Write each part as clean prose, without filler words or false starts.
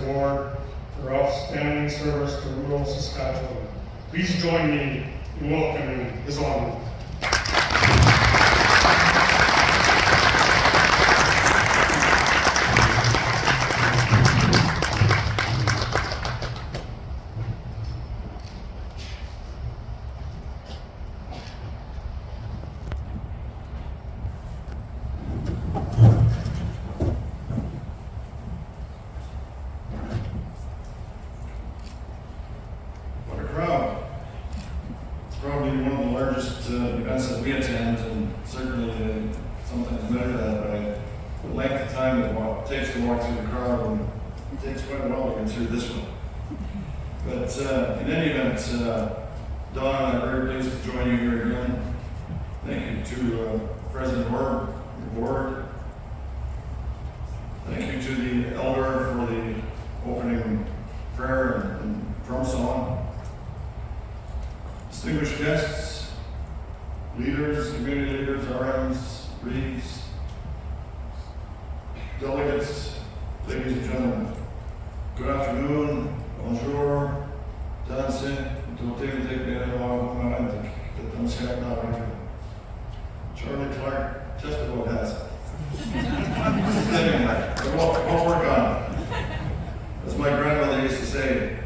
Award for outstanding service to rural Saskatchewan. Please join me in welcoming his honor. What a crowd. It's probably one of the largest events that we attend, and certainly sometimes measure that by the length of time it takes to walk through the crowd, and it takes quite a while to get through this one. But in any event, Don, I'm very pleased to join you here again. Thank you to President Orr, your board. Thank you to the elder for the opening prayer and drum song. Distinguished guests, leaders, community leaders, RMs, Reeves, delegates, ladies and gentlemen, good afternoon, bonjour, dancing, Charlie Clark just about has it. Anyway, we'll work on it. As my grandmother used to say,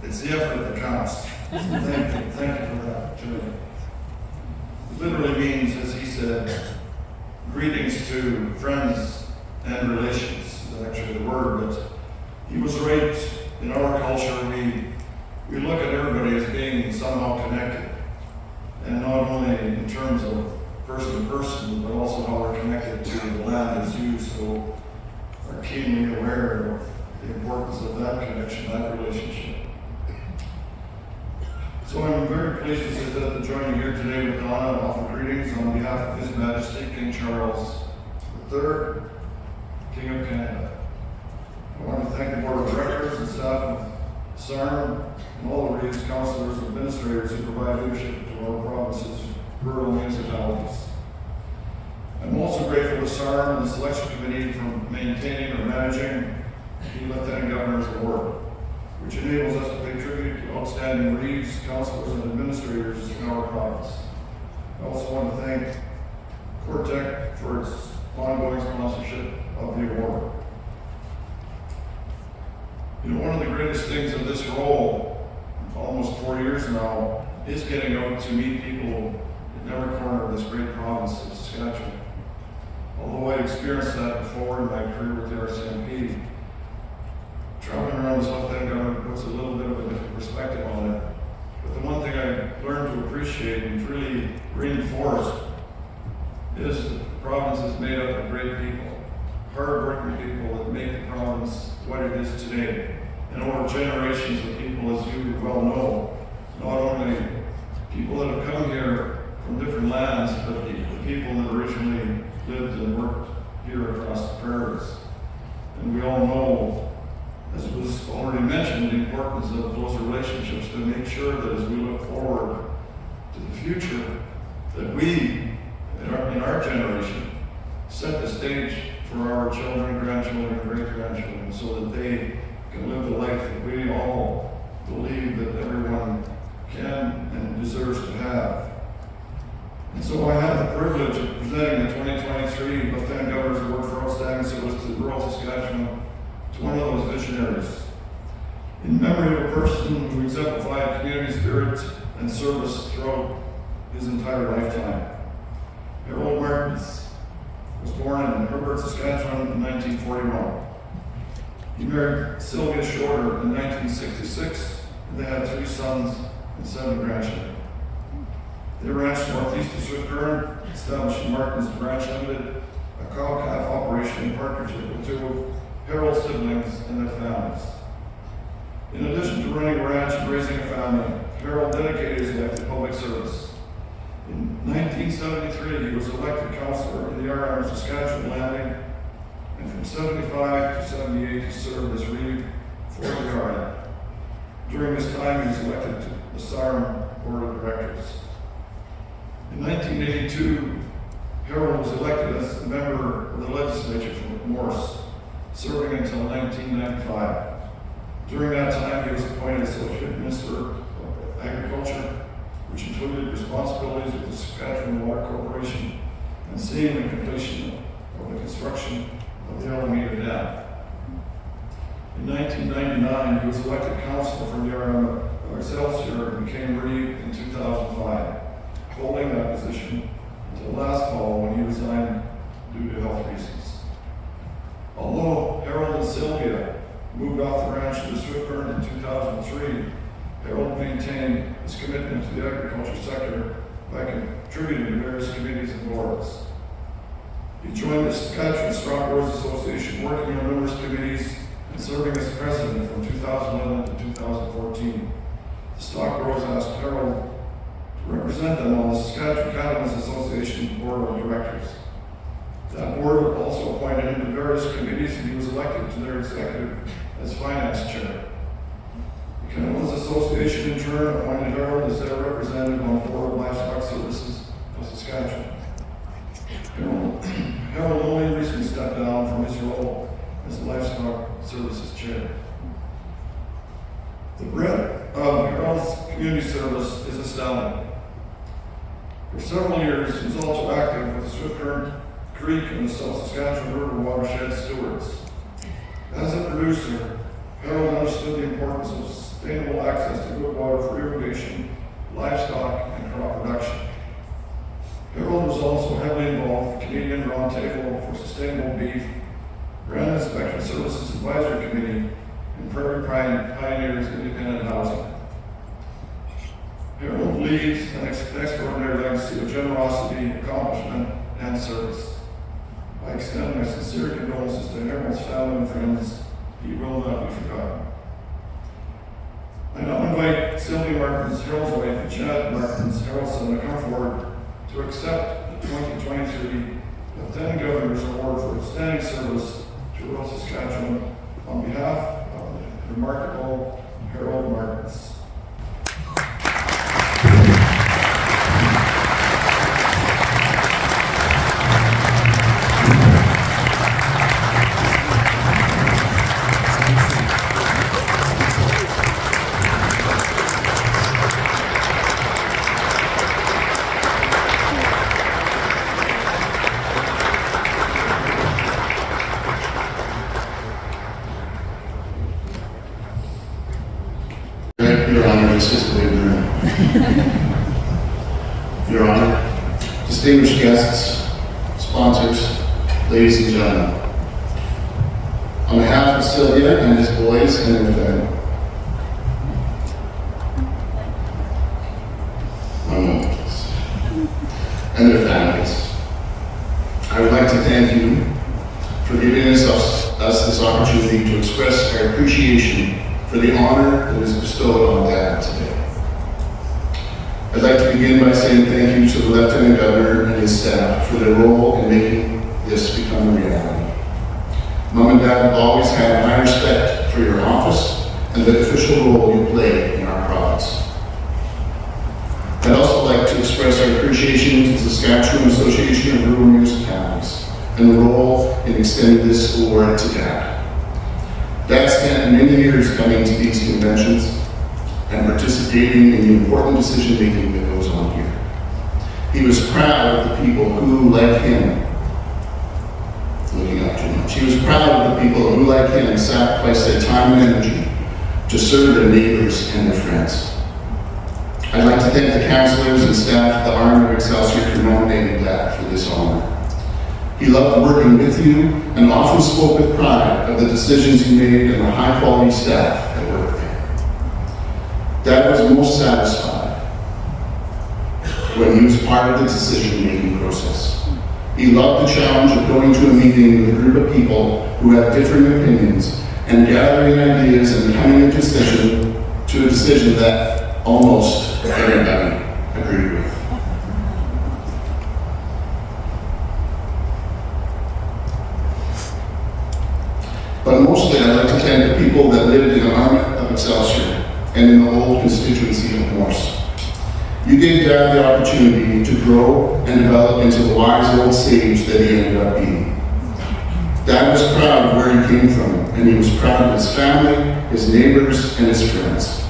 it's the effort that counts. Thank you for that, Julie. It literally means, as he said, greetings to friends and relations, is actually the word, but he was right. In our culture, we look at everybody as being somehow connected, and not only in terms of person to person, but also how we're connected to the land as you so are keenly aware of the importance of that connection, that relationship. So I'm very pleased to join you here today with Donna and offer greetings on behalf of His Majesty King Charles III, King of Canada. I want to thank the Board of Directors and staff of SARM and all the Reeves councillors and administrators who provide leadership to our province's rural municipalities. I'm also grateful to SARM and the selection committee for maintaining or managing the Lieutenant Governor's Award, which enables us to pay tribute to outstanding Reeves councillors and administrators in our province. I also want to thank Cortec for its ongoing sponsorship of the award. You know, one of the greatest things of this role, almost 4 years now, is getting out to meet people in every corner of this great province of Saskatchewan. Although I experienced that before in my career with the RCMP, traveling around this Lieutenant Governor puts a little bit of a different perspective on it. But the one thing I learned to appreciate and really reinforced is that the province is made up of great people, hard-working people that make the province what it is today. And over generations of people, as you well know, not only people that have come here from different lands, but the people that originally lived and worked here across the prairies. And we all know, as was already mentioned, the importance of those relationships to make sure that as we look forward to the future, that we, in our generation, set the stage for our children, grandchildren, and great-grandchildren so that they can live the life that we all believe that everyone can and deserves to have. And so I have the privilege of presenting the 2023 Lieutenant Governor's Award for Outstanding Service to rural Saskatchewan to one of those visionaries, in memory of a person who exemplified community spirit and service throughout his entire lifetime. Harold Martins was born in Herbert, Saskatchewan in 1941. He married Sylvia Shorter in 1966, and they had 3 sons and 7 grandchildren. They ranched northeast of Swift Current, establishing Martins Ranch Limited, a cow-calf operation in partnership with 2 of Harold's siblings and their families. In addition to running a ranch and raising a family, Harold dedicated his life to public service. In 1973, he was elected councillor in the RM of Saskatchewan Landing, and from 75 to 78, he served as Reeve for the RM. During this time, he was elected to the SARM Board of Directors. In 1982, Harold was elected as a member of the legislature from Morris, serving until 1995. During that time, he was appointed Associate Minister of Agriculture, which included responsibilities with the Saskatchewan Water Corporation and seeing the completion of the construction of the Alameda Dam. In 1999, he was elected councillor for the area of Excelsior and became reeve in 2005, holding that position until last fall when he resigned due to health reasons. Although Harold and Sylvia moved off the ranch to the Swift Current in 2003, Harold maintained his commitment to the agriculture sector by contributing to various committees and boards. He joined the Saskatchewan Stock Growers Association, working on numerous committees and serving as president from 2011 to 2014. The Stock Growers asked Harold to represent them on the Saskatchewan Cattlemen's Association Board of Directors. That board also appointed him to various committees, and he was elected to their executive as finance chair. The Cattlemen's Association in turn appointed Harold as their representative on the Board of Livestock Services of Saskatchewan. Harold only recently stepped down from his role as Livestock Services Chair. The breadth of Harold's community service is astounding. For several years, he was also active with the Swift Current Creek and the South Saskatchewan River Watershed Stewards. As a producer, Harold understood the importance of sustainable access to good water for irrigation, livestock, and crop production. Harold was also heavily involved with the Canadian Roundtable for Sustainable Beef, Grand Inspection Services Advisory Committee, and Prairie Pioneers Independent Housing. Harold leaves an extraordinary legacy of generosity, accomplishment, and service. I extend my sincere condolences to Harold's family and friends. He will not be forgotten. I now invite Sylvia Martins, Harold's wife, and Chad Martins, Harold's son, to come forward to accept the 2023 Lieutenant Governor's Award for Outstanding Service to rural Saskatchewan on behalf of the remarkable Harold Martins. Your Honor, Your Honor, distinguished guests, sponsors, ladies and gentlemen. On behalf of Sylvia and his boys and their family, I would like to thank you for giving us this opportunity to express our appreciation for the honor that is bestowed on Dad today. I'd like to begin by saying thank you to the Lieutenant Governor and his staff for their role in making this become a reality. Mom and Dad have always had high respect for your office and the official role you play in our province. I'd also like to express our appreciation to the Saskatchewan Association of Rural Municipalities and the role in extending this award to Dad. Dad spent many years coming to these conventions and participating in the important decision-making that goes on here. He was proud of the people who, like him, looking up too much, he was proud of the people who, like him, sacrificed their time and energy to serve their neighbors and their friends. I'd like to thank the councillors and staff of the Army of Excelsior for nominating Dad for this honor. He loved working with you and often spoke with pride of the decisions you made and the high-quality staff that worked there. Dad was most satisfied when he was part of the decision-making process. He loved the challenge of going to a meeting with a group of people who had differing opinions and gathering ideas and coming to a decision that almost everybody agreed with. But mostly I'd like to thank the people that lived in the Army of Excelsior and in the whole constituency of Morse. You gave Dad the opportunity to grow and develop into the wise old sage that he ended up being. Dad was proud of where he came from and he was proud of his family, his neighbors, and his friends.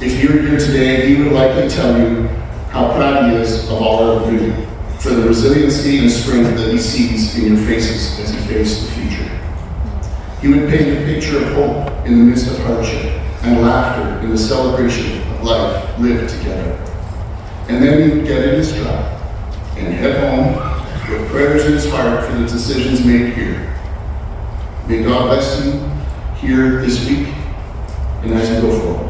If you're here today, he would likely tell you how proud he is of all of you for the resiliency and strength that he sees in your faces as you face the future. He would paint a picture of hope in the midst of hardship and laughter in the celebration of life lived together. And then he would get in his truck and head home with prayers in his heart for the decisions made here. May God bless you here this week and as you go forward.